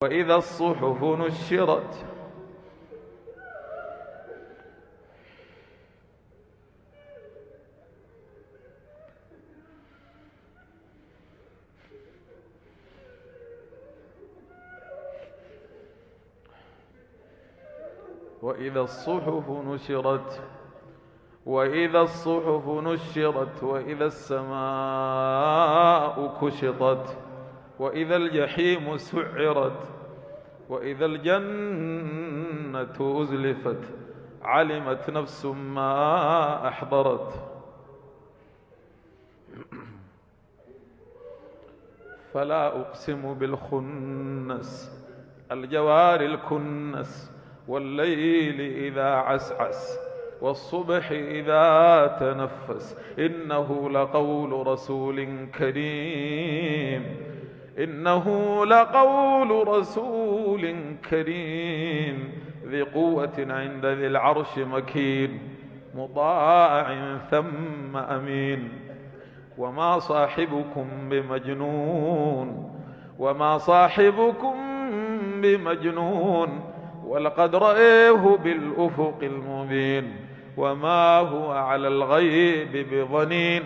وإذا الصحف نشرت وإذا الصحف نشرت وإذا الصحف نشرت وإذا السماء كشطت وإذا الجحيم سعرت وإذا الجنة أزلفت علمت نفس ما أحضرت. فلا أقسم بالخنس الجوار الكنس والليل إذا عسعس والصبح إذا تنفس إنه لقول رسول كريم ذي قوة عند ذي العرش مكين مطاع ثم أمين. وما صاحبكم بمجنون ولقد رأيه بالأفق المبين وما هو على الغيب بضنين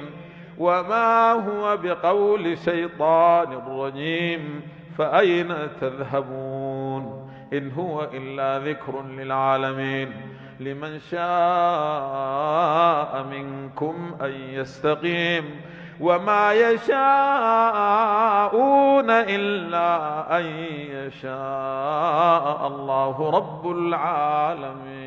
وما هو بقول شيطان رجيم. فأين تذهبون إن هو إلا ذكر للعالمين لمن شاء منكم أن يستقيم وما يشاءون إلا أن يشاء الله رب العالمين.